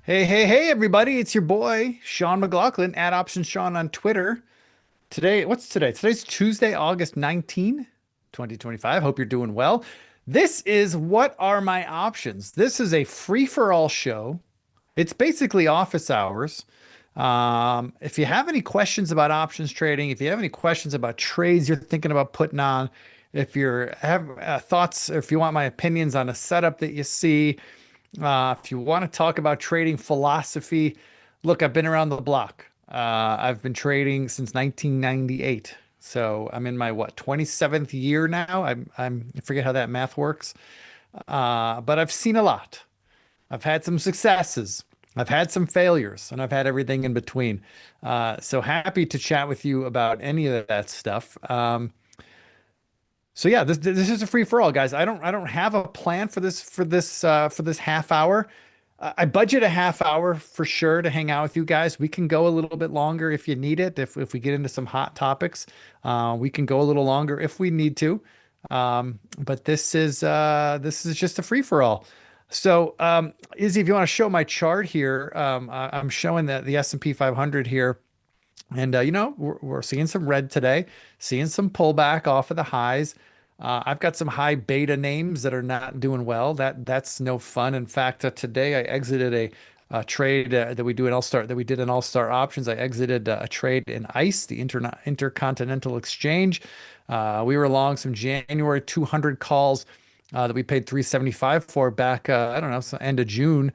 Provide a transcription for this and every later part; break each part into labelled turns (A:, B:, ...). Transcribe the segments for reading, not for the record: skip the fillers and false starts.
A: Hey, everybody. It's your boy, Sean McLaughlin, at Option Sean on Twitter. Today, what's today? Today's Tuesday, August 19, 2025. Hope you're doing well. This is What Are My Options? This is a free-for-all show. It's basically office hours. If you have any questions about options trading, if you have any questions about trades you're thinking about putting on, if you have thoughts, if you want my opinions on a setup that you see, if you want to talk about trading philosophy, look, I've been around the block. I've been trading since 1998. So I'm in my 27th year now. I forget how that math works. But I've seen a lot. I've had some successes. I've had some failures, and I've had everything in between. So happy to chat with you about any of that stuff. So yeah, this is a free for all, guys. I don't have a plan for this half hour. I budget a half hour for sure to hang out with you guys. We can go a little bit longer if you need it. If we get into some hot topics, we can go a little longer if we need to. But this is just a free for all. So Izzy, if you want to show my chart here, I'm showing the S&P 500 here. And we're seeing some red today, seeing some pullback off of the highs. I've got some high beta names that are not doing well. That's no fun. In fact, today I exited a trade that we did in All Star Options. I exited a trade in ICE, the Intercontinental Exchange. We were long some January 200 calls that we paid 375 for back, I don't know, so end of June,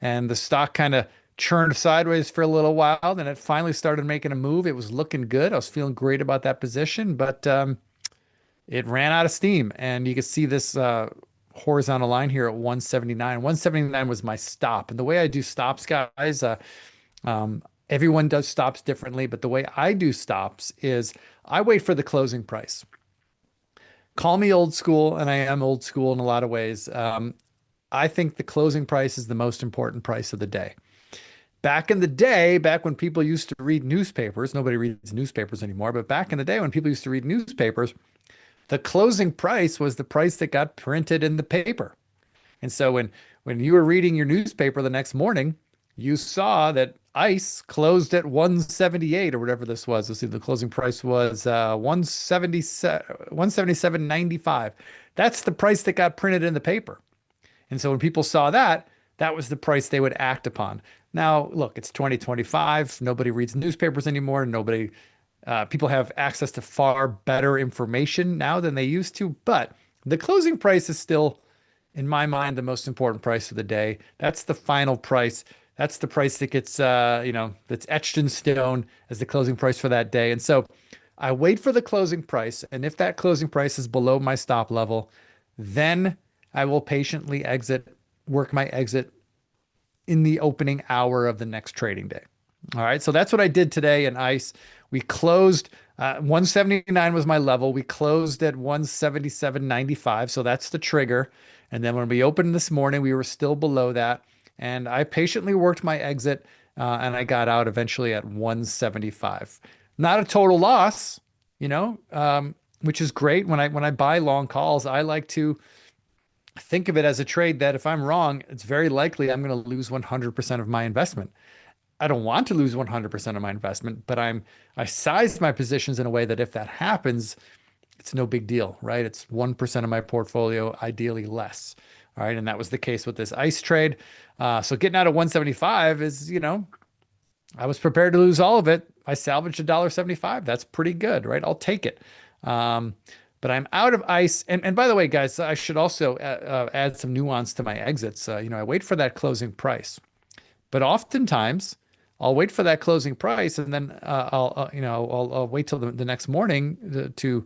A: and the stock kind of churned sideways for a little while. Then it finally started making a move. It was looking good. I was feeling great about that position, but it ran out of steam. And you can see this horizontal line here at 179. 179 was my stop. And the way I do stops, guys, everyone does stops differently, but the way I do stops is I wait for the closing price. Call me old school, and I am old school in a lot of ways. I think the closing price is the most important price of the day. Back in the day, back when people used to read newspapers, nobody reads newspapers anymore, but back in the day when people used to read newspapers, the closing price was the price that got printed in the paper. And so when you were reading your newspaper the next morning, you saw that ICE closed at 178 or whatever this was. Let's see, the closing price was 177.95. That's the price that got printed in the paper. And so when people saw that, that was the price they would act upon. Now, look, it's 2025. Nobody reads newspapers anymore. People have access to far better information now than they used to. But the closing price is still, in my mind, the most important price of the day. That's the final price. That's the price that gets, that's etched in stone as the closing price for that day. And so I wait for the closing price. And if that closing price is below my stop level, then I will patiently work my exit in the opening hour of the next trading day. All right. So that's what I did today in ICE. We closed 179 was my level. We closed at 177.95. So that's the trigger. And then when we opened this morning, we were still below that. And I patiently worked my exit and I got out eventually at 175. Not a total loss, which is great. When I buy long calls, I like to think of it as a trade that if I'm wrong, it's very likely I'm going to lose 100% of my investment. I don't want to lose 100% of my investment, but I sized my positions in a way that if that happens, it's no big deal, right? It's 1% of my portfolio, ideally less. All right. And that was the case with this ICE trade. So getting out of 175 is, I was prepared to lose all of it. I salvaged $1.75. That's pretty good, right? I'll take it. But I'm out of ICE. And by the way, guys, I should also add some nuance to my exits. I wait for that closing price, but oftentimes I'll wait for that closing price, and then I'll wait till the next morning to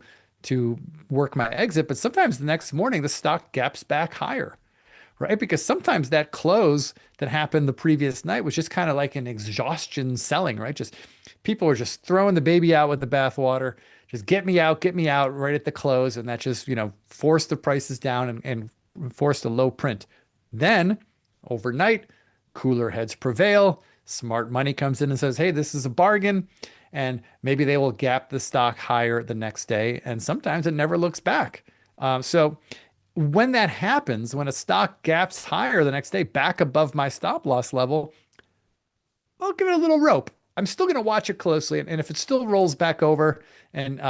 A: work my exit. But sometimes the next morning the stock gaps back higher, right? Because sometimes that close that happened the previous night was just kind of like an exhaustion selling, right? Just people were just throwing the baby out with the bathwater. Just get me out right at the close. And that just, forced the prices down and forced a low print. Then overnight, cooler heads prevail. Smart money comes in and says, hey, this is a bargain. And maybe they will gap the stock higher the next day. And sometimes it never looks back. So when that happens, when a stock gaps higher the next day, back above my stop loss level, I'll give it a little rope. I'm still going to watch it closely. And if it still rolls back over and,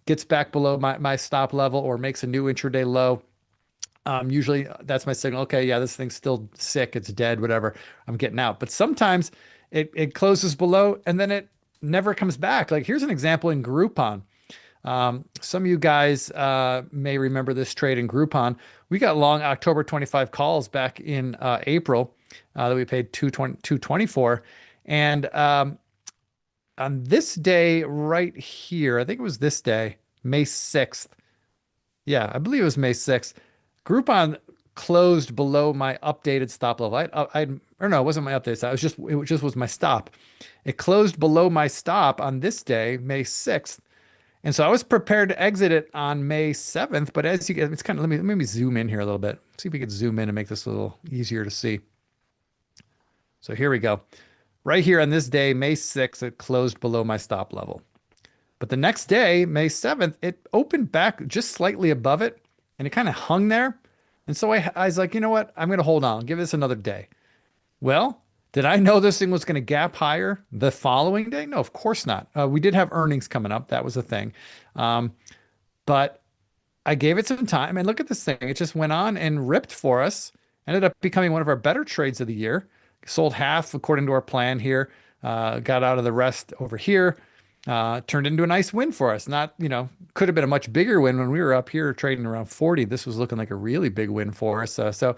A: gets back below my stop level or makes a new intraday low, usually that's my signal. Okay, yeah, this thing's still sick. It's dead, whatever. I'm getting out. But sometimes it closes below and then it never comes back. Like here's an example in Groupon. Some of you guys may remember this trade in Groupon. We got long October 25 calls back in April that we paid 220 for. And on this day right here, I think it was this day, May 6th. Yeah, I believe it was May 6th. Groupon closed below my updated stop level. Or no, it wasn't my updated stop. It just was my stop. It closed below my stop on this day, May 6th. And so I was prepared to exit it on May 7th, but as you get, it's kind of, let me zoom in here a little bit. See if we can zoom in and make this a little easier to see. So here we go. Right here on this day, May 6th, it closed below my stop level. But the next day, May 7th, it opened back just slightly above it and it kind of hung there. And so I was like, you know what? I'm going to hold on, give this another day. Well, did I know this thing was going to gap higher the following day? No, of course not. We did have earnings coming up. That was a thing. But I gave it some time and look at this thing. It just went on and ripped for us. Ended up becoming one of our better trades of the year. Sold half according to our plan here. Got out of the rest over here. Turned into a nice win for us. Not, could have been a much bigger win when we were up here trading around 40. This was looking like a really big win for us. So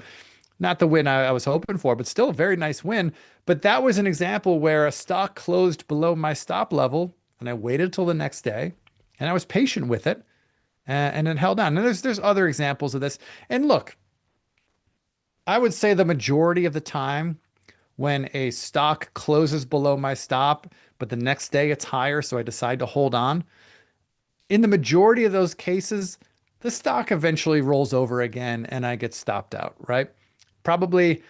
A: not the win I was hoping for, but still a very nice win. But that was an example where a stock closed below my stop level and I waited till the next day and I was patient with it and it held on. And there's other examples of this. And look, I would say the majority of the time when a stock closes below my stop, but the next day it's higher, so I decide to hold on. In the majority of those cases, the stock eventually rolls over again and I get stopped out, right? Probably,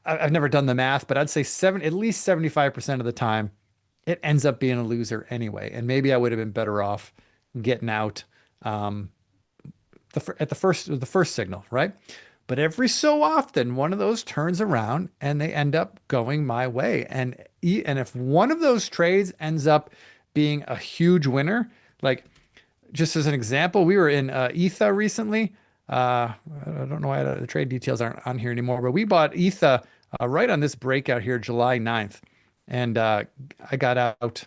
A: I've never done the math, but I'd say at least 75% of the time, it ends up being a loser anyway. And maybe I would have been better off getting out at the first signal, right? But every so often, one of those turns around and they end up going my way. And if one of those trades ends up being a huge winner, like just as an example, we were in ETHA recently. I don't know why the trade details aren't on here anymore, but we bought ETHA right on this breakout here, July 9th. And I got out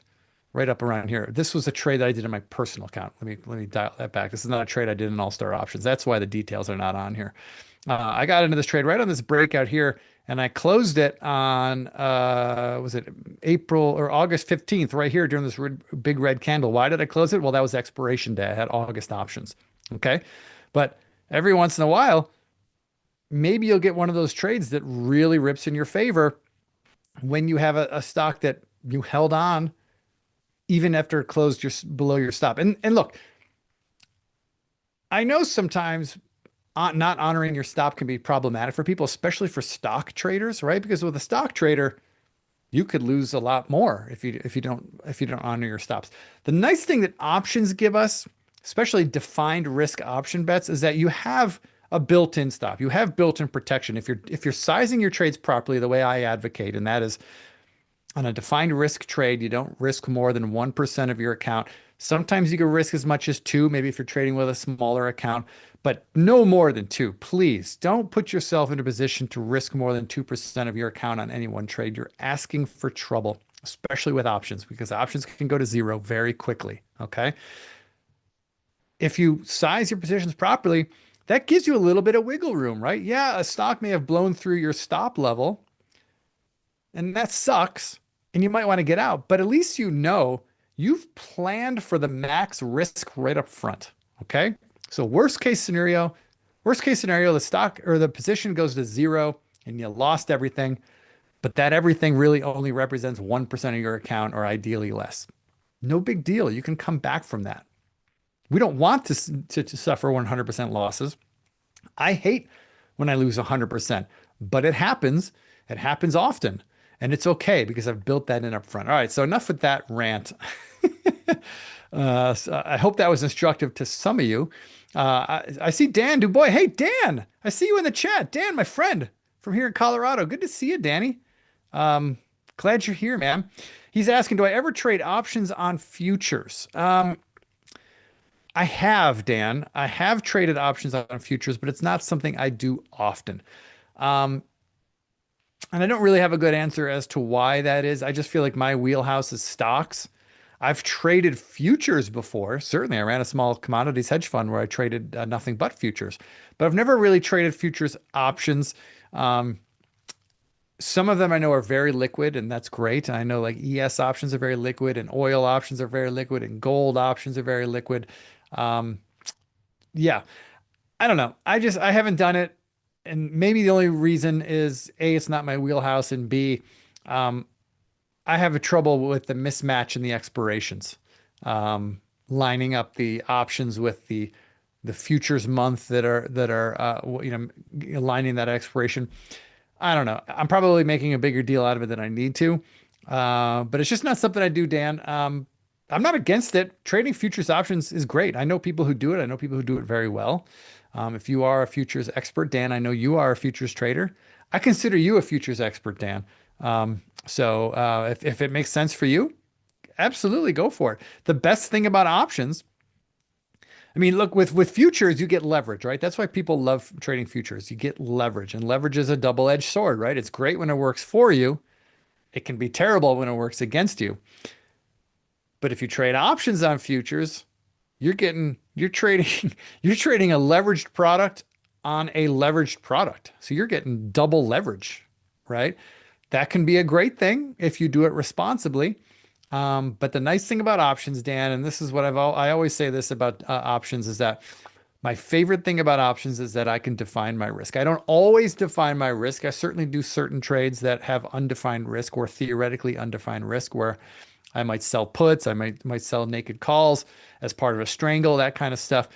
A: right up around here. This was a trade that I did in my personal account. Let me dial that back. This is not a trade I did in All-Star Options. That's why the details are not on here. I got into this trade right on this breakout here, and I closed it on, was it April or August 15th, right here during this big red candle. Why did I close it? Well, that was expiration day. I had August options. Okay. But every once in a while, maybe you'll get one of those trades that really rips in your favor when you have a stock that you held on even after it closed below your stop. And look, I know sometimes not honoring your stop can be problematic for people, especially for stock traders, right? Because with a stock trader, you could lose a lot more if you don't honor your stops. The nice thing that options give us, especially defined risk option bets, is that you have a built-in stop. You have built-in protection. If you're sizing your trades properly, the way I advocate, and that is on a defined risk trade, you don't risk more than 1% of your account. Sometimes you can risk as much as 2, maybe if you're trading with a smaller account, but no more than 2. Please don't put yourself in a position to risk more than 2% of your account on any one trade. You're asking for trouble, especially with options, because options can go to 0 very quickly. Okay. If you size your positions properly, that gives you a little bit of wiggle room, right? Yeah, a stock may have blown through your stop level, and that sucks, and you might want to get out, but at least you've planned for the max risk right up front. Okay. So worst case scenario, the stock or the position goes to 0 and you lost everything, but that everything really only represents 1% of your account or ideally less. No big deal. You can come back from that. We don't want to suffer 100% losses. I hate when I lose 100%, but it happens. It happens often. And it's okay because I've built that in up front. All right, so enough with that rant. So I hope that was instructive to some of you. I see Dan Dubois. Hey, Dan, I see you in the chat. Dan, my friend from here in Colorado. Good to see you, Danny. Glad you're here, man. He's asking, do I ever trade options on futures? I have, Dan. I have traded options on futures, but it's not something I do often. Um, and I don't really have a good answer as to why that is. I just feel like my wheelhouse is stocks. I've traded futures before. Certainly, I ran a small commodities hedge fund where I traded nothing but futures, but I've never really traded futures options. Um, some of them I know are very liquid, and that's great. I know like ES options are very liquid, and oil options are very liquid, and gold options are very liquid. Um, yeah, I don't know. I haven't done it, and maybe the only reason is A, it's not my wheelhouse, and B, um, I have a trouble with the mismatch in the expirations, lining up the options with the futures month that are aligning that expiration. I don't know. I'm probably making a bigger deal out of it than I need to. But it's just not something I do, Dan. I'm not against it. Trading futures options is great. I know people who do it. I know people who do it very well. If you are a futures expert, Dan, I know you are a futures trader. I consider you a futures expert, Dan. If it makes sense for you, absolutely go for it. The best thing about options, I mean, look, with futures, you get leverage, right? That's why people love trading futures. You get leverage, and leverage is a double-edged sword, right? It's great when it works for you. It can be terrible when it works against you. But if you trade options on futures, you're trading you're trading a leveraged product on a leveraged product. So you're getting double leverage, right? That can be a great thing if you do it responsibly. But the nice thing about options, Dan, and this is what I always say this about options is that my favorite thing about options is that I can define my risk. I don't always define my risk. I certainly do certain trades that have undefined risk or theoretically undefined risk where I might sell puts, I might sell naked calls as part of a strangle, that kind of stuff.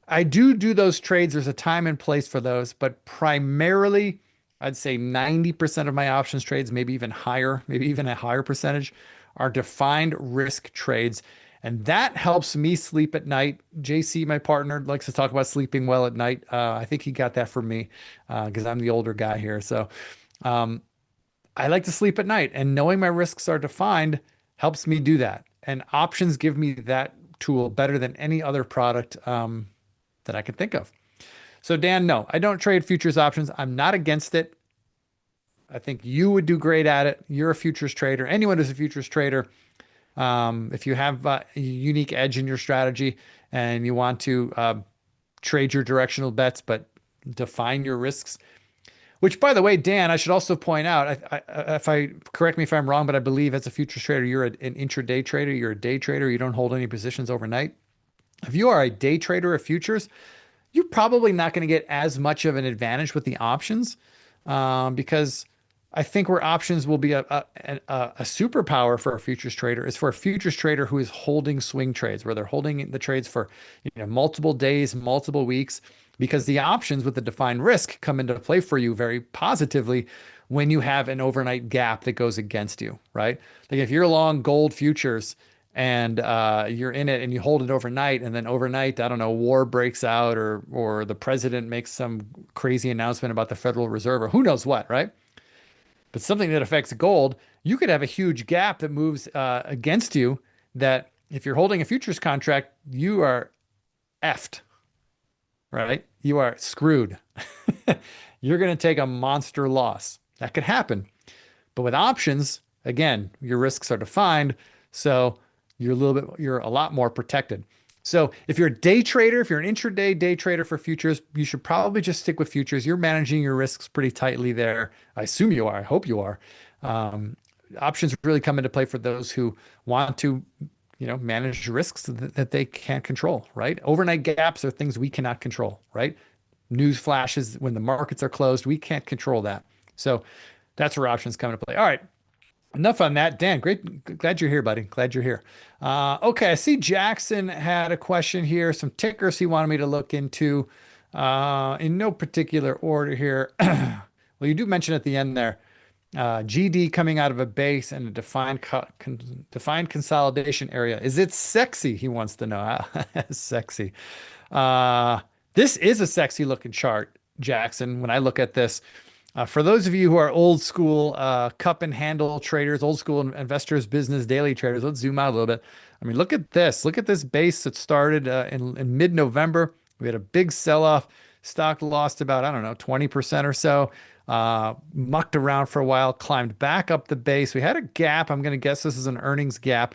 A: I do those trades. There's a time and place for those, but primarily, I'd say 90% of my options trades, maybe even higher, maybe even a higher percentage, are defined risk trades. And that helps me sleep at night. JC, my partner, likes to talk about sleeping well at night. I think he got that from me because I'm the older guy here. So um, I like to sleep at night, and knowing my risks are defined helps me do that. And options give me that tool better than any other product that I can think of. So, Dan, no, I don't trade futures options. I'm not against it. I think you would do great at it. You're a futures trader. Anyone who's a futures trader, if you have a unique edge in your strategy and you want to trade your directional bets, but define your risks, which, by the way, Dan, I should also point out, if I correct me if I'm wrong, but I believe as a futures trader, you're an intraday trader. You're a day trader. You don't hold any positions overnight. If you are a day trader of futures, you're probably not going to get as much of an advantage with the options because I think where options will be a superpower for a futures trader is for a futures trader who is holding swing trades, where they're holding the trades for multiple days, multiple weeks, because the options with the defined risk come into play for you very positively when you have an overnight gap that goes against you, right? Like if you're long gold futures and you're in it and you hold it overnight, and then overnight, I don't know, war breaks out or the president makes some crazy announcement about the Federal Reserve or who knows what, right? But something that affects gold, you could have a huge gap that moves against you that if you're holding a futures contract, you are effed, right? You are screwed. You're going to take a monster loss. That could happen. But with options, again, your risks are defined. So you're a lot more protected. So if you're a day trader, if you're an intraday day trader for futures, you should probably just stick with futures. You're managing your risks pretty tightly there. I assume you are. I hope you are. Um, Options really come into play for those who want to, manage risks that they can't control, right? Overnight gaps are things we cannot control, right? News flashes when the markets are closed, we can't control that. So that's where options come into play. All right. Enough on that. Dan, great. Glad you're here, buddy. Glad you're here. Okay, I see Jackson had a question here, some tickers he wanted me to look into in no particular order here. Well, you do mention at the end there, GD coming out of a base and a defined consolidation area. Is it sexy? He wants to know. Sexy. Uh, this is a sexy looking chart, Jackson. When I look at this, For those of you who are old school cup and handle traders, old school investors, business daily traders, let's zoom out a little bit. I mean, look at this. Look at this base that started in mid-November. We had a big sell-off. Stock lost about, I don't know, 20% or so. Mucked around for a while, climbed back up the base. We had a gap. I'm going to guess this is an earnings gap.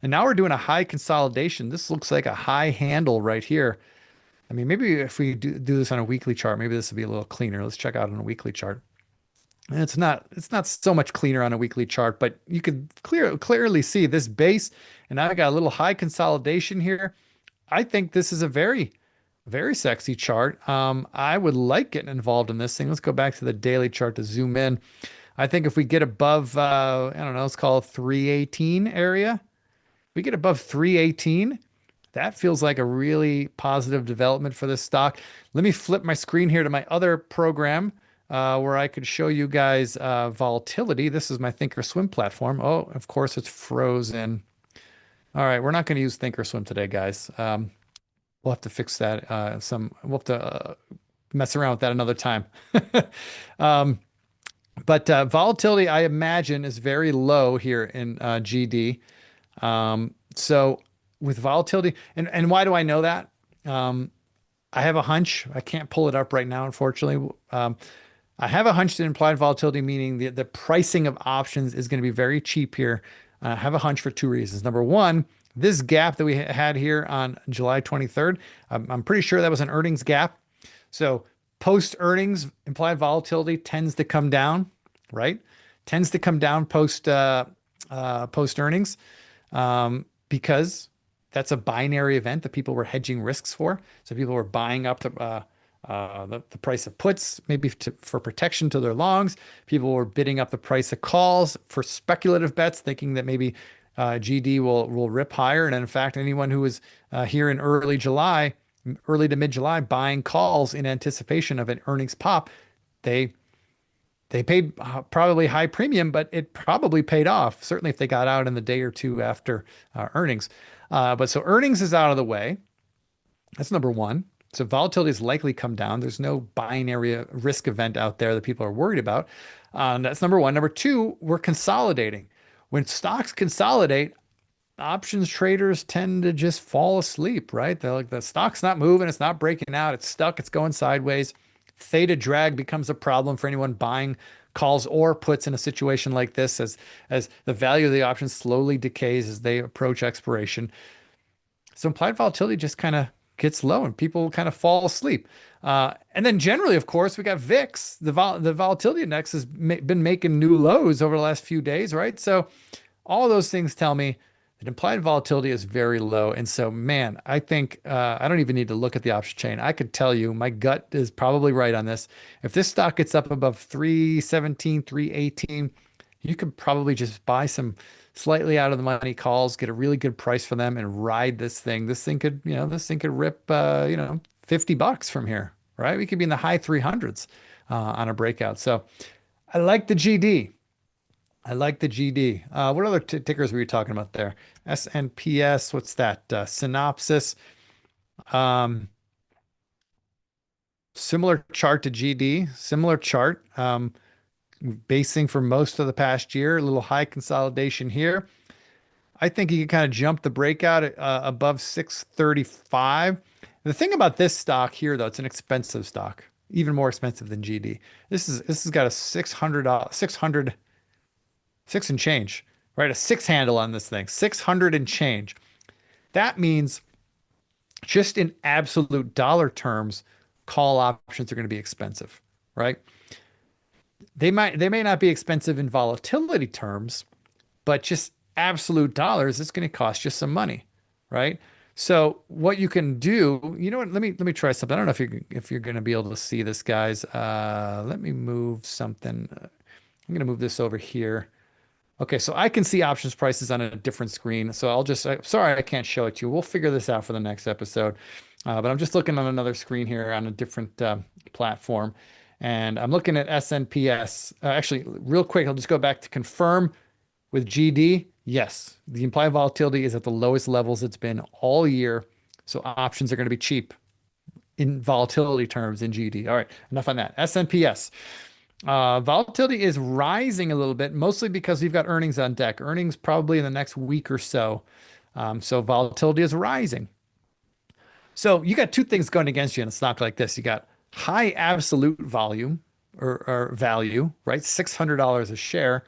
A: And now we're doing a high consolidation. This looks like a high handle right here. I mean, maybe if we do this on a weekly chart, maybe this will be a little cleaner. Let's check out on a weekly chart. And it's not so much cleaner on a weekly chart, but you could clearly see this base, and I got a little high consolidation here. I think this is a very sexy chart. I would like getting involved in this thing. Let's go back to the daily chart to zoom in. I think if we get above, I don't know, let's call it 318 area. If we get above 318, that feels like a really positive development for this stock. Let me flip my screen here to my other program where I could show you guys volatility. This is my Thinkorswim platform. Oh, of course, it's frozen. All right, we're not going to use Thinkorswim today, guys. We'll have to fix that. We'll have to mess around with that another time. Um, but volatility, I imagine, is very low here in GD. So with volatility, and why do I know that? I have a hunch. I can't pull it up right now, unfortunately. I have a hunch that implied volatility, meaning the pricing of options is going to be very cheap here. I have a hunch for two reasons. Number one, this gap that we had here on July 23rd, I'm pretty sure that was an earnings gap. So post earnings, implied volatility tends to come down, right? Tends to come down post earnings because that's a binary event that people were hedging risks for. So people were buying up the price of puts, maybe for protection to their longs. People were bidding up the price of calls for speculative bets, thinking that maybe GD will rip higher. And in fact, anyone who was here in early to mid July, buying calls in anticipation of an earnings pop, they paid probably high premium, but it probably paid off. Certainly, if they got out in the day or two after earnings. But so earnings is out of the way. That's number one. So volatility has likely come down. There's no binary risk event out there that people are worried about. That's number one. Number two, we're consolidating. When stocks consolidate, options traders tend to just fall asleep, right? They're like, the stock's not moving, it's not breaking out, it's stuck, it's going sideways. Theta drag becomes a problem for anyone buying calls or puts in a situation like this as the value of the option slowly decays as they approach expiration. So implied volatility just kind of gets low and people kind of fall asleep. And then generally, of course, we got VIX. The volatility index has been making new lows over the last few days, right? So all those things tell me that implied volatility is very low. And so, man, I think I don't even need to look at the option chain. I could tell you my gut is probably right on this. If this stock gets up above 317, 318, you could probably just buy some slightly out of the money calls, get a really good price for them and ride this thing. This thing could rip, $50 from here, right? We could be in the high 300s on a breakout. So I like the GD. I like the GD. What other tickers were you talking about there? SNPS, what's that? Synopsis. Similar chart to GD, similar chart. Basing for most of the past year, a little high consolidation here. I think you can kind of jump the breakout at, above 635. The thing about this stock here, though, it's an expensive stock, even more expensive than GD. This has got a 600 six and change, right? A six handle on this thing, 600 and change. That means just in absolute dollar terms, call options are going to be expensive, right? They may not be expensive in volatility terms, but just absolute dollars, it's going to cost you some money, right? So what you can do, you know what? Let me try something. I don't know if you're going to be able to see this, guys. Let me move something. I'm going to move this over here. Okay, so I can see options prices on a different screen. So sorry, I can't show it to you. We'll figure this out for the next episode. But I'm just looking on another screen here on a different platform. And I'm looking at SNPS. Actually, real quick, I'll just go back to confirm with GD. Yes, the implied volatility is at the lowest levels it's been all year. So options are going to be cheap in volatility terms in GD. All right, enough on that. SNPS. Volatility is rising a little bit, mostly because we've got earnings on deck. Earnings probably in the next week or so. So volatility is rising. So you got two things going against you in a stock like this. You got high absolute volume or value, right? $600 a share.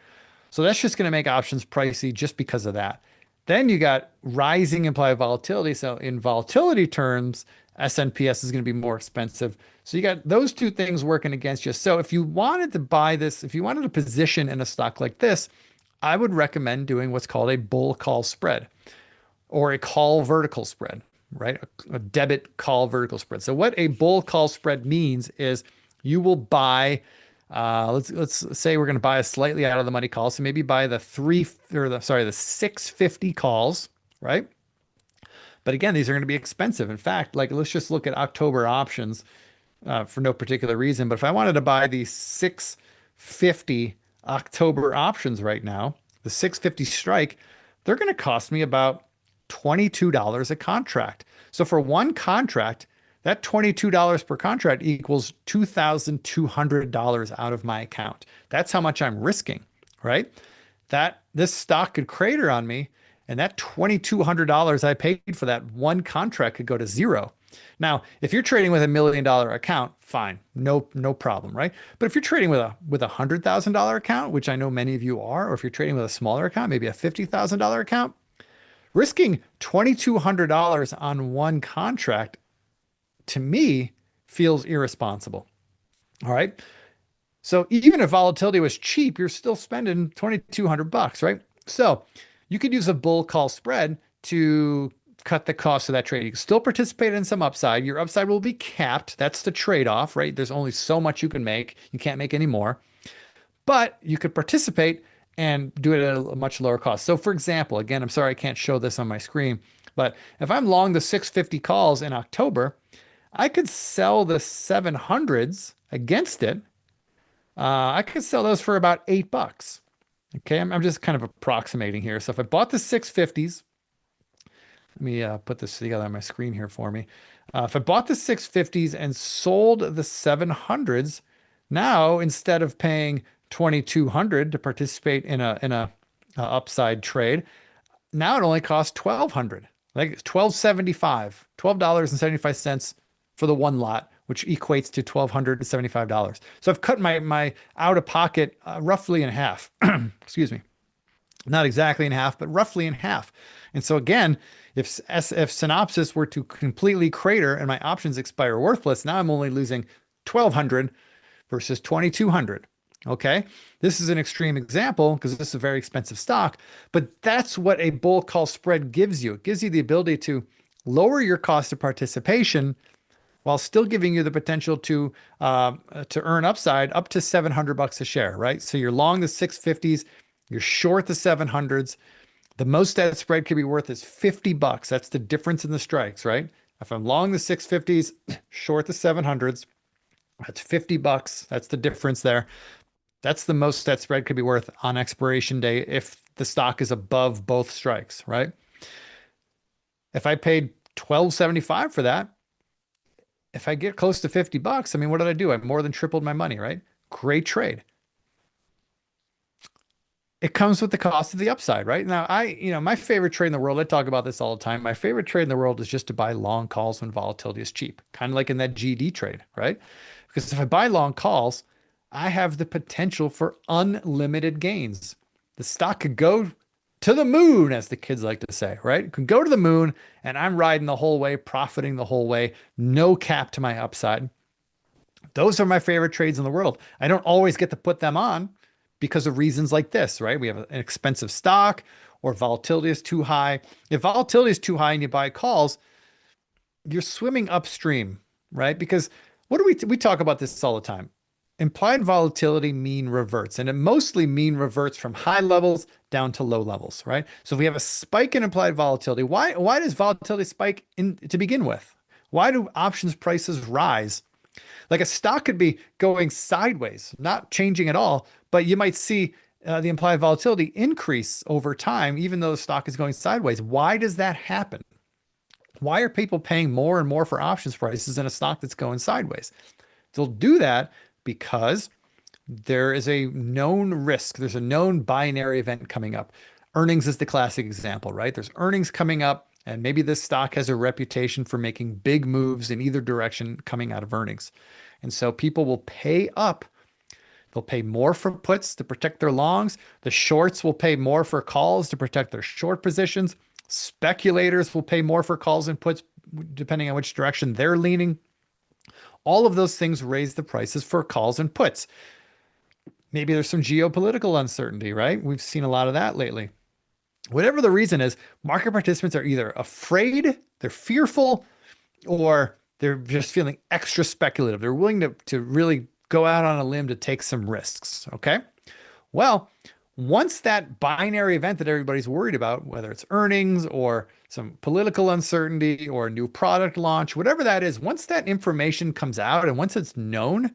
A: So that's just going to make options pricey just because of that. Then you got rising implied volatility. So in volatility terms, SNPS is going to be more expensive. So you got those two things working against you. So if you wanted to buy this, if you wanted to position in a stock like this, I would recommend doing what's called a bull call spread or a call vertical spread, right? A debit call vertical spread. So what a bull call spread means is you will buy let's say we're going to buy a slightly out of the money call. So maybe buy the 650 calls, right? But again, these are going to be expensive. In fact, like let's just look at October options for no particular reason. But if I wanted to buy the 650 October options right now, the 650 strike, they're going to cost me about $22 a contract. So for one contract, that $22 per contract equals $2,200 out of my account. That's how much I'm risking, right? That this stock could crater on me, and that $2,200 I paid for that one contract could go to zero. Now, if you're trading with $1 million account, fine, no problem, right? But if you're trading with a $100,000 account, which I know many of you are, or if you're trading with a smaller account, maybe a $50,000 account, risking $2,200 on one contract to me feels irresponsible. All right. So even if volatility was cheap, you're still spending 2,200 bucks, right? So you could use a bull call spread to cut the cost of that trade. You can still participate in some upside. Your upside will be capped. That's the trade-off, right? There's only so much you can make. You can't make any more, but you could participate and do it at a much lower cost. So for example, again, I'm sorry I can't show this on my screen, but if I'm long the 650 calls in October, I could sell the 700s against it. I could sell those for about $8. Okay, I'm just kind of approximating here. So if I bought the 650s, let me put this together on my screen here for me. If I bought the 650s and sold the 700s, now instead of paying 2,200 to participate in a upside trade, now it only costs 1,200, like 12.75, $12.75 for the one lot, which equates to $1,275. So I've cut my out of pocket roughly in half. Excuse me. Not exactly in half, but roughly in half. And so again, if Synopsys were to completely crater and my options expire worthless, now I'm only losing 1,200 versus 2,200. Okay. This is an extreme example because this is a very expensive stock, but that's what a bull call spread gives you. It gives you the ability to lower your cost of participation while still giving you the potential to earn upside up to 700 bucks a share, right? So you're long the 650s, you're short the 700s. The most that spread could be worth is 50 bucks. That's the difference in the strikes, right? If I'm long the 650s, short the 700s, that's 50 bucks. That's the difference there. That's the most that spread could be worth on expiration day if the stock is above both strikes, right? If I paid 12.75 for that, if I get close to 50 bucks, I mean, what did I do? I more than tripled my money, right? Great trade. It comes with the cost of the upside, right? Now, my favorite trade in the world, I talk about this all the time. My favorite trade in the world is just to buy long calls when volatility is cheap, kind of like in that GD trade, right? Because if I buy long calls, I have the potential for unlimited gains. The stock could go to the moon, as the kids like to say, right? It could go to the moon and I'm riding the whole way, profiting the whole way, no cap to my upside. Those are my favorite trades in the world. I don't always get to put them on because of reasons like this, right? We have an expensive stock or volatility is too high. If volatility is too high and you buy calls, you're swimming upstream, right? Because what do we talk about this all the time? Implied volatility mean reverts, and it mostly mean reverts from high levels down to low levels, right? So if we have a spike in implied volatility, why does volatility spike to begin with? Why do options prices rise? Like a stock could be going sideways, not changing at all, but you might see the implied volatility increase over time, even though the stock is going sideways. Why does that happen? Why are people paying more and more for options prices in a stock that's going sideways? They'll do that because there is a known risk. There's a known binary event coming up. Earnings is the classic example, right? There's earnings coming up, and maybe this stock has a reputation for making big moves in either direction coming out of earnings. And so people will pay up. They'll pay more for puts to protect their longs. The shorts will pay more for calls to protect their short positions. Speculators will pay more for calls and puts depending on which direction they're leaning. All of those things raise the prices for calls and puts. Maybe there's some geopolitical uncertainty, right? We've seen a lot of that lately. Whatever the reason is, market participants are either afraid, they're fearful, or they're just feeling extra speculative. They're willing to really go out on a limb to take some risks. Okay. Well, once that binary event that everybody's worried about, whether it's earnings or some political uncertainty or a new product launch, whatever that is, once that information comes out and once it's known,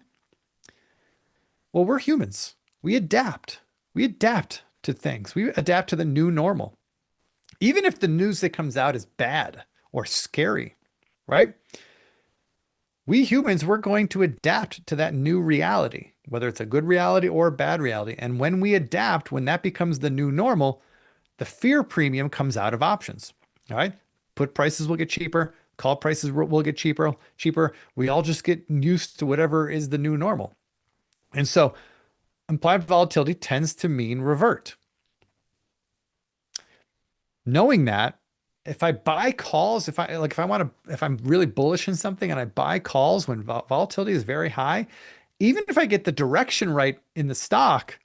A: well, we're humans. We adapt. We adapt to things. We adapt to the new normal. Even if the news that comes out is bad or scary, right? We humans, we're going to adapt to that new reality, whether it's a good reality or a bad reality. And when we adapt, when that becomes the new normal, the fear premium comes out of options. All right. Put prices will get cheaper. Call prices will get cheaper. We all just get used to whatever is the new normal. And so implied volatility tends to mean revert. Knowing that, if I buy calls, if I'm really bullish in something and I buy calls when volatility is very high, even if I get the direction right in the stock,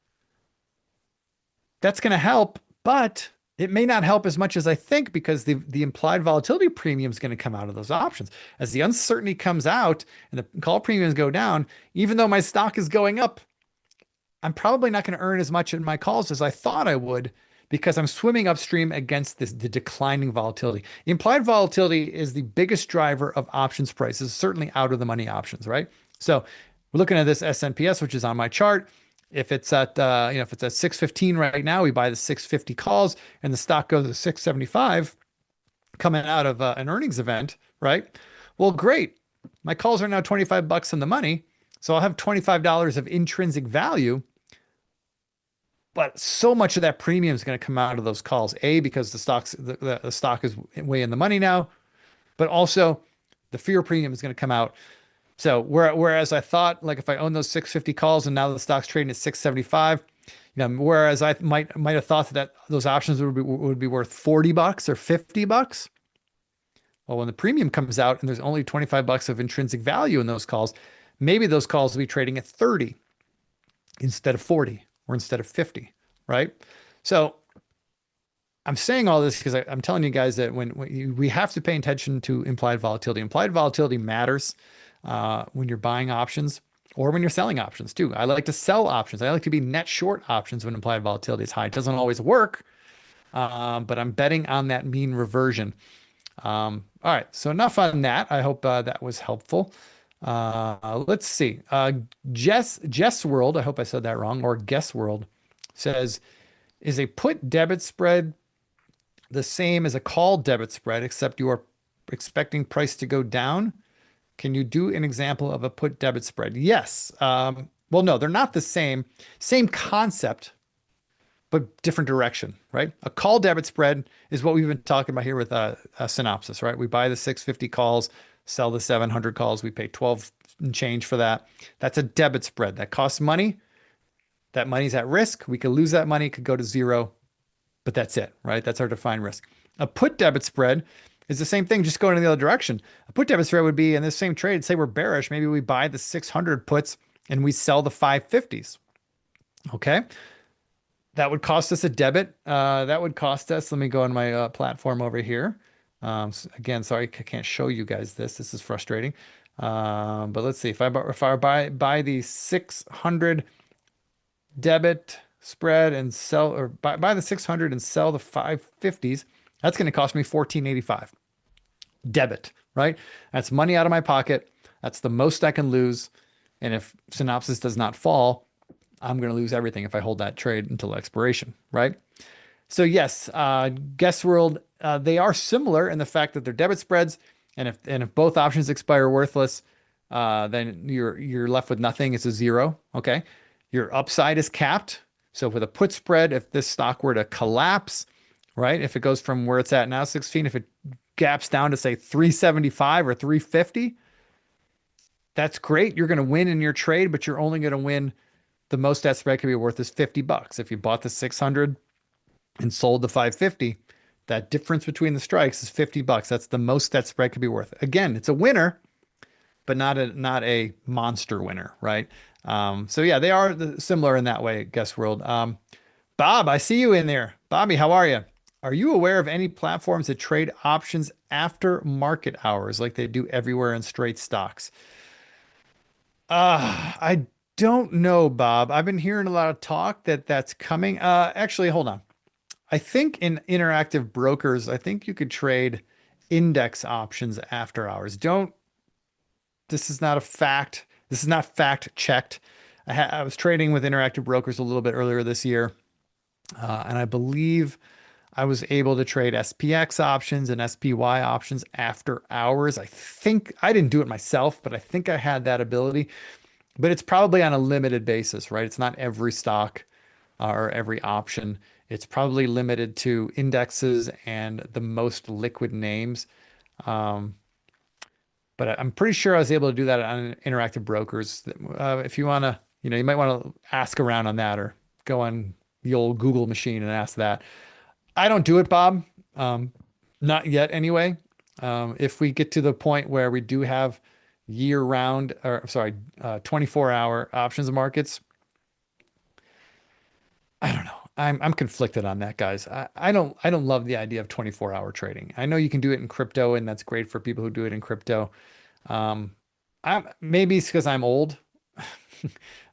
A: that's going to help, but it may not help as much as I think because the implied volatility premium is going to come out of those options. As the uncertainty comes out and the call premiums go down, even though my stock is going up, I'm probably not going to earn as much in my calls as I thought I would because I'm swimming upstream against the declining volatility. Implied volatility is the biggest driver of options prices, certainly out of the money options, right? So we're looking at this SNPS, which is on my chart. If it's at if it's at 615 right now, we buy the 650 calls and the stock goes to 675 coming out of an earnings event, right? Well, great. My calls are now 25 bucks in the money. So I'll have $25 of intrinsic value. But so much of that premium is going to come out of those calls. A, because the stock is way in the money now, but also the fear premium is going to come out. So whereas I thought like if I own those 650 calls and now the stock's trading at 675, whereas I might have thought that those options would be worth 40 bucks or 50 bucks. Well, when the premium comes out and there's only 25 bucks of intrinsic value in those calls, maybe those calls will be trading at 30 instead of 40 or instead of 50, right? So I'm saying all this because I'm telling you guys that we have to pay attention to implied volatility. Implied volatility matters when you're buying options or when you're selling options too. I like to sell options. I like to be net short options when implied volatility is high. It doesn't always work, but I'm betting on that mean reversion. All right, so enough on that. I hope that was helpful. Let's see. Jess World, I hope I said that wrong, or Guess World says, is a put debit spread the same as a call debit spread, except you are expecting price to go down? Can you do an example of a put debit spread? Yes. Well, no, they're not the same. Same concept, but different direction, right? A call debit spread is what we've been talking about here with a Synopsis, right? We buy the 650 calls, sell the 700 calls. We pay 12 and change for that. That's a debit spread. That costs money. That money's at risk. We could lose that money. It could go to zero, but that's it, right? That's our defined risk. A put debit spread is the same thing, just going in the other direction. A put debit spread would be in the same trade. Say we're bearish. Maybe we buy the 600 puts and we sell the 550s. Okay. That would cost us a debit. That would cost us, let me go on my platform over here. Again, sorry, I can't show you guys this. This is frustrating. But let's see. If I buy the 600 debit spread and sell, or buy the 600 and sell the 550s, that's going to cost me $14.85 debit, right? That's money out of my pocket. That's the most I can lose. And if Synopsis does not fall, I'm going to lose everything if I hold that trade until expiration, right? So yes, Guess World, they are similar in the fact that they're debit spreads, and if both options expire worthless, then you're left with nothing. It's a zero, okay? Your upside is capped. So with a put spread, if this stock were to collapse, right? If it goes from where it's at now, 16, if it gaps down to say 375 or 350, that's great. You're going to win in your trade, but you're only going to win the most that spread could be worth is 50 bucks. If you bought the 600 and sold the 550, that difference between the strikes is 50 bucks. That's the most that spread could be worth. Again, it's a winner, but not a monster winner, right? So yeah, they are similar in that way, Guess World. Bob, I see you in there. Bobby, how are you? Are you aware of any platforms that trade options after market hours like they do everywhere in straight stocks? I don't know, Bob. I've been hearing a lot of talk that that's coming. Actually, hold on. I think in interactive brokers, I think you could trade index options after hours. Don't, this is not a fact. This is not fact checked. I was trading with interactive brokers a little bit earlier this year, and I believe I was able to trade SPX options and SPY options after hours. I think I didn't do it myself, but I think I had that ability. But it's probably on a limited basis, right? It's not every stock or every option. It's probably limited to indexes and the most liquid names. Um, but I'm pretty sure I was able to do that on interactive brokers. If you want to, you might want to ask around on that or go on the old Google machine and ask that. I don't do it, Bob. Not yet anyway. If we get to the point where we do have year round, or sorry, 24-hour options markets, I don't know. I'm conflicted on that, guys. I don't love the idea of 24-hour trading. I know you can do it in crypto, and that's great for people who do it in crypto. Um, maybe it's because I'm old,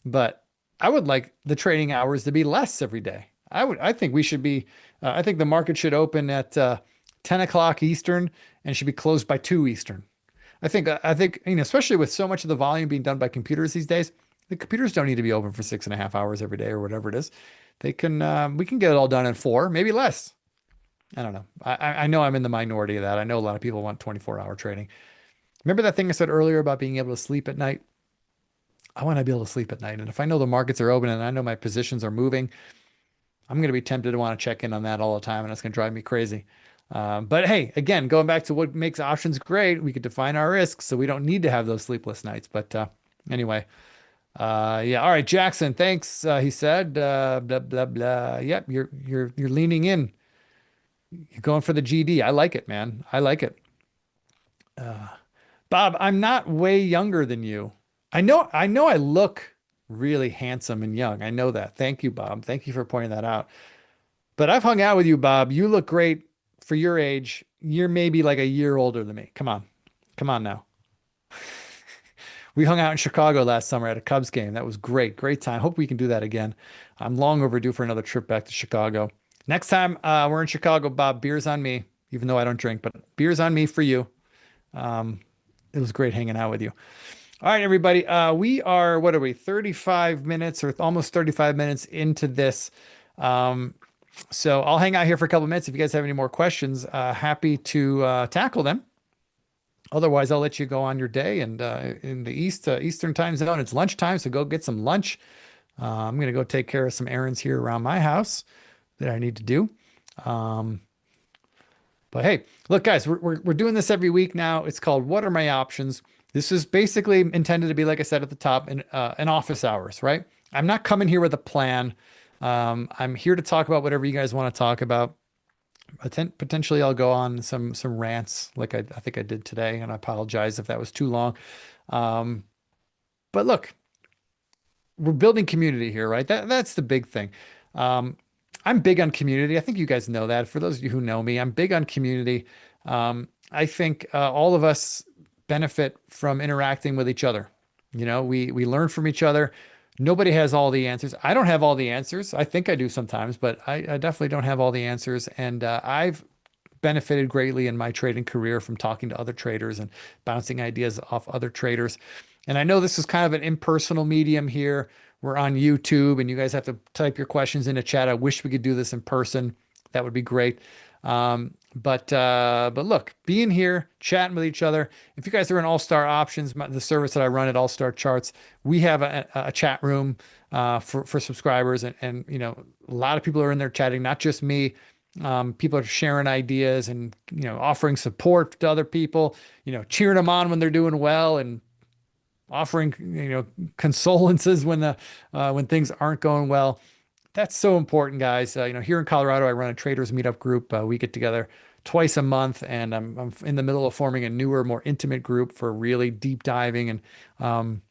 A: but I would like the trading hours to be less every day. I think we should be. I think the market should open at 10 o'clock Eastern and should be closed by 2 Eastern. I think especially with so much of the volume being done by computers these days, the computers don't need to be open for 6.5 hours every day or whatever it is. They can we can get it all done in 4, maybe less. I don't know. I know I'm in the minority of that. I know a lot of people want 24-hour trading. Remember that thing I said earlier about being able to sleep at night? I want to be able to sleep at night. And if I know the markets are open and I know my positions are moving, I'm going to be tempted to want to check in on that all the time, and it's going to drive me crazy. But hey, again, going back to what makes options great, we could define our risks, so we don't need to have those sleepless nights. But anyway, yeah. All right, Jackson. Thanks. He said, blah blah blah. Yep, you're leaning in. You're going for the GD. I like it, man. I like it. Uh, Bob, I'm not way younger than you. I know I look really handsome and young. I know that. Thank you, Bob. Thank you for pointing that out. But I've hung out with you, Bob. You look great for your age. You're maybe like a year older than me. Come on. Come on now. We hung out in Chicago last summer at a Cubs game. That was great. Great time. Hope we can do that again. I'm long overdue for another trip back to Chicago. Next time we're in Chicago, Bob, beers on me, even though I don't drink, but beers on me for you. Um, it was great hanging out with you. All right, everybody. We are, what are we, 35 minutes or almost 35 minutes into this. So I'll hang out here for a couple of minutes. If you guys have any more questions, happy to tackle them. Otherwise, I'll let you go on your day. And in the Eastern time zone, it's lunchtime, so go get some lunch. I'm going to go take care of some errands here around my house that I need to do. Um, but hey, look, guys, we're doing this every week now. It's called What Are My Options? This is basically intended to be, like I said at the top, in office hours, right? I'm not coming here with a plan. I'm here to talk about whatever you guys want to talk about. Potentially, I'll go on some rants like I think I did today, and I apologize if that was too long. Um, but look, we're building community here, right? That's the big thing. Um, I'm big on community. I think you guys know that. For those of you who know me, I'm big on community. I think all of us benefit from interacting with each other. We learn from each other. Nobody has all the answers. I don't have all the answers. I think I do sometimes, but I definitely don't have all the answers. And I've benefited greatly in my trading career from talking to other traders and bouncing ideas off other traders. And I know this is kind of an impersonal medium here. We're on YouTube and you guys have to type your questions in the chat. I wish we could do this in person. That would be great. But look, being here, chatting with each other. If you guys are in All Star Options, the service that I run at All Star Charts, we have a chat room for subscribers, and a lot of people are in there chatting, not just me. People are sharing ideas and offering support to other people, cheering them on when they're doing well, and offering consolences when things aren't going well. That's so important, guys. Here in Colorado, I run a traders meetup group. We get together twice a month, and I'm in the middle of forming a newer, more intimate group for really deep diving and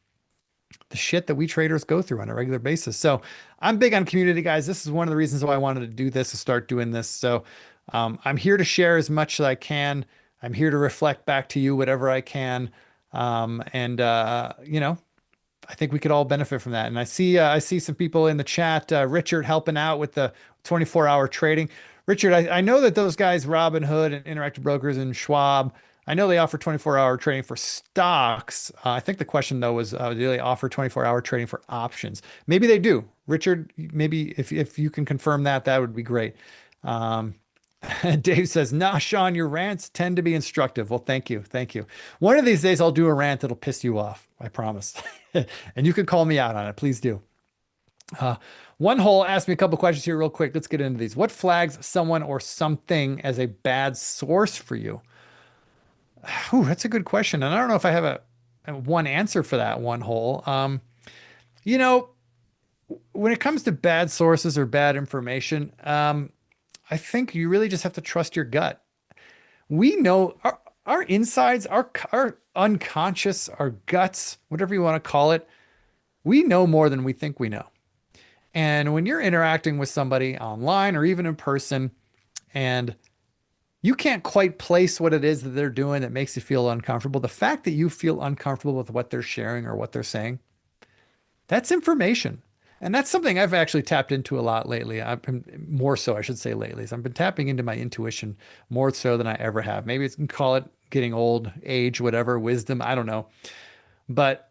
A: the shit that we traders go through on a regular basis. So I'm big on community, guys. This is one of the reasons why I wanted to do this, to start doing this. So I'm here to share as much as I can. I'm here to reflect back to you whatever I can. And I think we could all benefit from that. And I see some people in the chat, Richard helping out with the 24-hour trading. Richard, I know that those guys, Robinhood and Interactive Brokers and Schwab, I know they offer 24-hour trading for stocks. I think the question though was, do they offer 24-hour trading for options? Maybe they do. Richard, maybe if you can confirm that, that would be great. Um, Dave says, nah, Sean, your rants tend to be instructive. Well, thank you. Thank you. One of these days I'll do a rant that'll piss you off. I promise. And you can call me out on it. Please do. Uh, One hole asked me a couple questions here real quick. Let's get into these. What flags someone or something as a bad source for you? Ooh, that's a good question. And I don't know if I have a one answer for that one hole. You know, when it comes to bad sources or bad information, I think you really just have to trust your gut. We know our insides, our unconscious, our guts, whatever you want to call it, we know more than we think we know. And when you're interacting with somebody online or even in person, and you can't quite place what it is that they're doing that makes you feel uncomfortable, the fact that you feel uncomfortable with what they're sharing or what they're saying, that's information. And that's something I've actually tapped into a lot lately. I've been more so, I should say lately. So I've been tapping into my intuition more so than I ever have. Maybe it's, you can call it getting old, age, whatever, wisdom, I don't know. But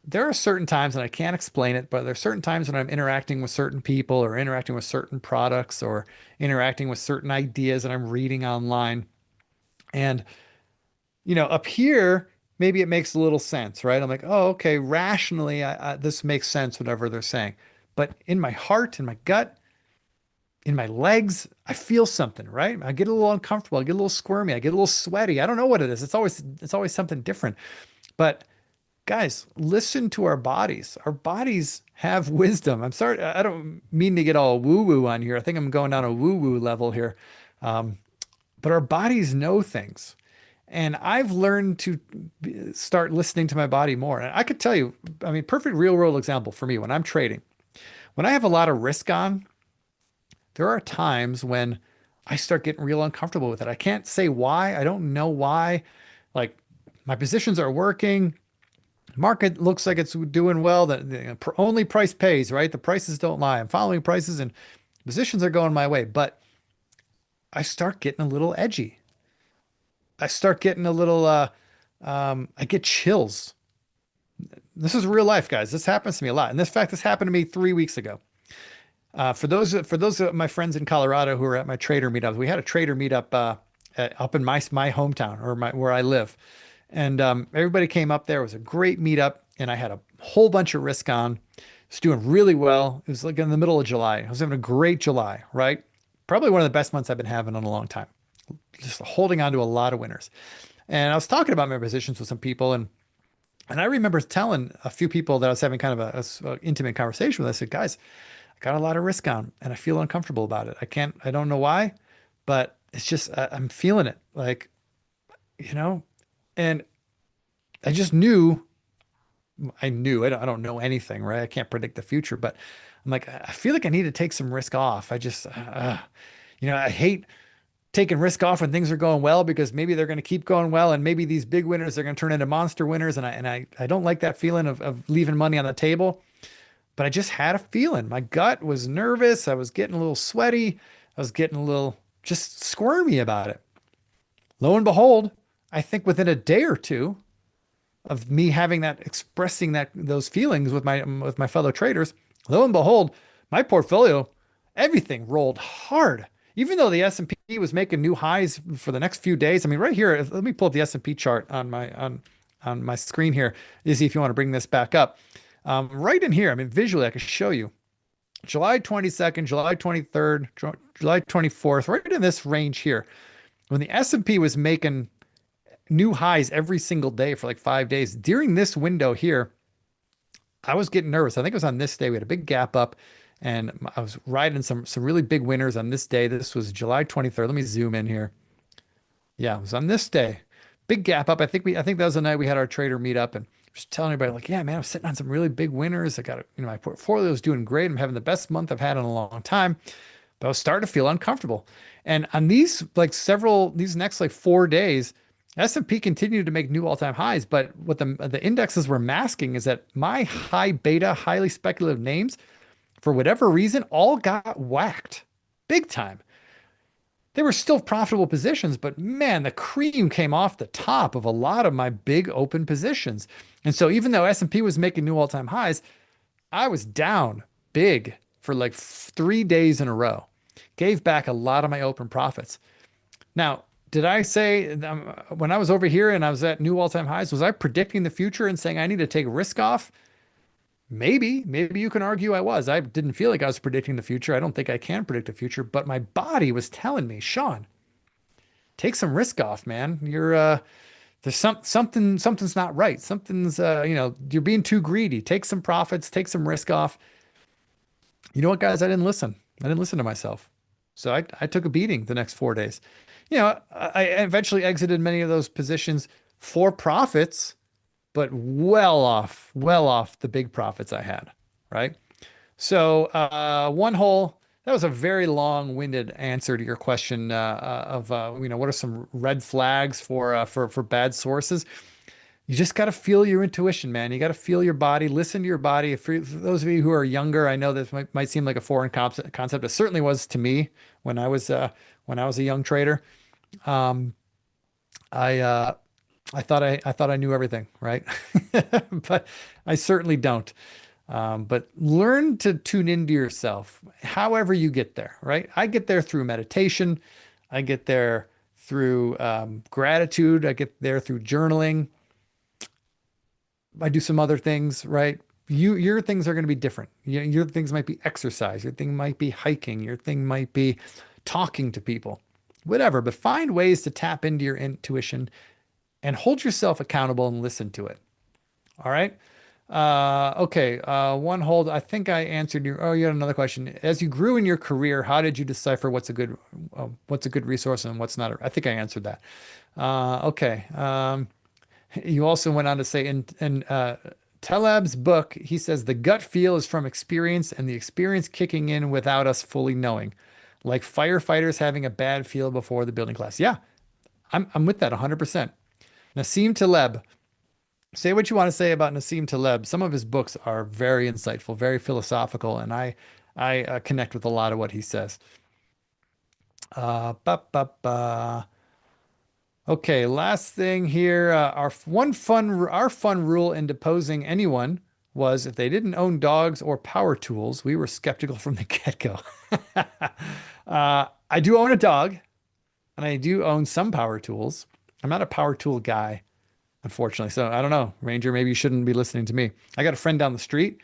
A: there are certain times, and I can't explain it, but there are certain times when I'm interacting with certain people or interacting with certain products or interacting with certain ideas that I'm reading online. And up here, maybe it makes a little sense, right? I'm like, oh, okay, rationally, this makes sense, whatever they're saying. But in my heart, in my gut, in my legs, I feel something, right? I get a little uncomfortable. I get a little squirmy. I get a little sweaty. I don't know what it is. It's always something different. But guys, listen to our bodies. Our bodies have wisdom. I'm sorry, I don't mean to get all woo-woo on here. I think I'm going down a woo-woo level here. Um, but our bodies know things. And I've learned to start listening to my body more. And I could tell you, I mean, perfect real world example for me when I'm trading, when I have a lot of risk on, there are times when I start getting real uncomfortable with it. I can't say why. I don't know why. Like my positions are working. Market looks like it's doing well. The only price pays, right? The prices don't lie. I'm following prices and positions are going my way. But I start getting a little edgy. I start getting a little, I get chills. This is real life, guys. This happens to me a lot. And this fact, this happened to me 3 weeks ago. For those of my friends in Colorado who are at my trader meetups, we had a trader meetup up in my hometown or where I live, and everybody came up there. It was a great meetup, and I had a whole bunch of risk on. It's doing really well. It was like in the middle of July. I was having a great July, right? Probably one of the best months I've been having in a long time. Just holding on to a lot of winners. And I was talking about my positions with some people, and I remember telling a few people that I was having kind of a intimate conversation with. I said, guys, I got a lot of risk on and I feel uncomfortable about it. I don't know why, but it's just, I'm feeling it like, you know, and I just knew, I don't know anything, right? I can't predict the future, but I'm like, I feel like I need to take some risk off. I hate taking risk off when things are going well because maybe they're going to keep going well. And maybe these big winners are going to turn into monster winners. And I don't like that feeling of leaving money on the table. But I just had a feeling. My gut was nervous. I was getting a little sweaty. I was getting a little just squirmy about it. Lo and behold, I think within a day or two of me having that, expressing those feelings with my fellow traders, lo and behold, my portfolio, everything rolled hard. Even though the S&P was making new highs for the next few days. I mean, right here, let me pull up the S&P chart on my screen here, Izzy, if you want to bring this back up. Right in here, I mean, visually, I can show you July 22nd, July 23rd, July 24th, right in this range here. When the S&P was making new highs every single day for like 5 days, during this window here, I was getting nervous. I think it was on this day. We had a big gap up and I was riding some really big winners on this day. This was July 23rd. Let me zoom in here. Yeah, it was on this day. Big gap up. I think that was the night we had our trader meet up and just telling everybody like, yeah, man, I'm sitting on some really big winners. I got, my portfolio is doing great. I'm having the best month I've had in a long time, but I was starting to feel uncomfortable. And on these next like 4 days, S&P continued to make new all-time highs, but what the indexes were masking is that my high beta, highly speculative names, for whatever reason, all got whacked big time. They were still profitable positions, but man, the cream came off the top of a lot of my big open positions. And so even though S&P was making new all-time highs, I was down big for like 3 days in a row. Gave back a lot of my open profits. Now, did I say when I was over here and I was at new all-time highs, was I predicting the future and saying I need to take risk off? Maybe you can argue I was. I didn't feel like I was predicting the future. I don't think I can predict the future, but my body was telling me, Sean, take some risk off, man. There's something's not right. Something's you're being too greedy. Take some profits, take some risk off. You know what, guys? I didn't listen. I didn't listen to myself. So I took a beating the next 4 days. I eventually exited many of those positions for profits, but well off the big profits I had, right? So one hole, that was a very long-winded answer to your question what are some red flags for bad sources? You just got to feel your intuition, man. You got to feel your body, listen to your body. For those of you who are younger, I know this might seem like a foreign concept. It certainly was to me when I was a young trader. Um, I I thought I knew everything, right? But I certainly don't. But learn to tune into yourself, however you get there, right? I get there through meditation. I get there through gratitude. I get there through journaling. I do some other things, right? Your things are going to be different. Your things might be exercise. Your thing might be hiking. Your thing might be talking to people, whatever. But find ways to tap into your intuition and hold yourself accountable and listen to it. All right. Okay. One hold. I think I answered your. Oh, you had another question. As you grew in your career, how did you decipher what's a good resource and what's not? I think I answered that. Okay. You also went on to say in Taleb's book, he says the gut feel is from experience and the experience kicking in without us fully knowing, like firefighters having a bad feel before the building class. Yeah, I'm with that 100%. Nassim Taleb, say what you want to say about Nassim Taleb. Some of his books are very insightful, very philosophical, and I connect with a lot of what he says. Ba, ba, ba. Okay, last thing here. Our fun rule in deposing anyone was if they didn't own dogs or power tools, we were skeptical from the get-go. I do own a dog, and I do own some power tools. I'm not a power tool guy, unfortunately. So I don't know, Ranger, maybe you shouldn't be listening to me. I got a friend down the street.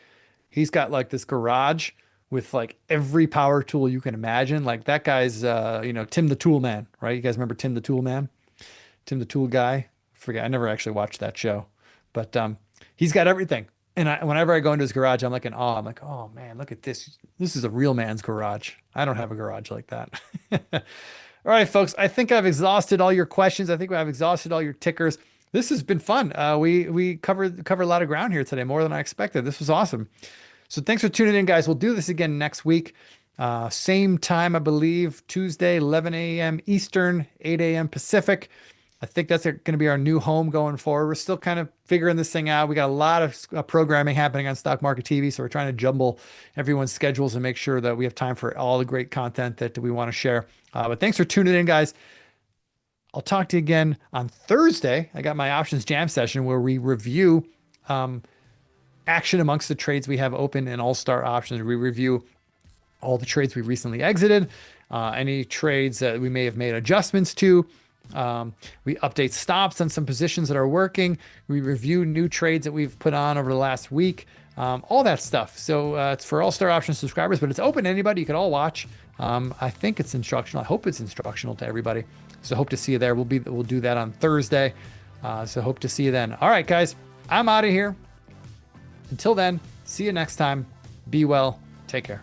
A: He's got like this garage with like every power tool you can imagine. Like that guy's, Tim the Tool Man, right? You guys remember Tim the Tool Man? Tim the Tool Guy. Forget, I never actually watched that show, but he's got everything. And whenever I go into his garage, I'm like in awe. I'm like, oh man, look at this. This is a real man's garage. I don't have a garage like that. All right, folks. I think I've exhausted all your questions. I think I've exhausted all your tickers. This has been fun. We covered a lot of ground here today, more than I expected. This was awesome. So thanks for tuning in, guys. We'll do this again next week. Same time, I believe, Tuesday, 11 a.m. Eastern, 8 a.m. Pacific. I think that's going to be our new home going forward. We're still kind of figuring this thing out. We got a lot of programming happening on Stock Market TV, so we're trying to jumble everyone's schedules and make sure that we have time for all the great content that we want to share. But thanks for tuning in, guys. I'll talk to you again on Thursday. I got my options jam session where we review action amongst the trades we have open in All-Star Options. We review all the trades we recently exited, any trades that we may have made adjustments to, We update stops on some positions that are working. We review new trades that we've put on over the last week. All that stuff. So it's for all Star Options subscribers, but it's open to anybody. You can all watch. I think it's instructional. I hope it's instructional to everybody. So hope to see you there. We'll do that on Thursday. So hope to see you then. All right, guys, I'm out of here. Until then, see you next time. Be well. Take care.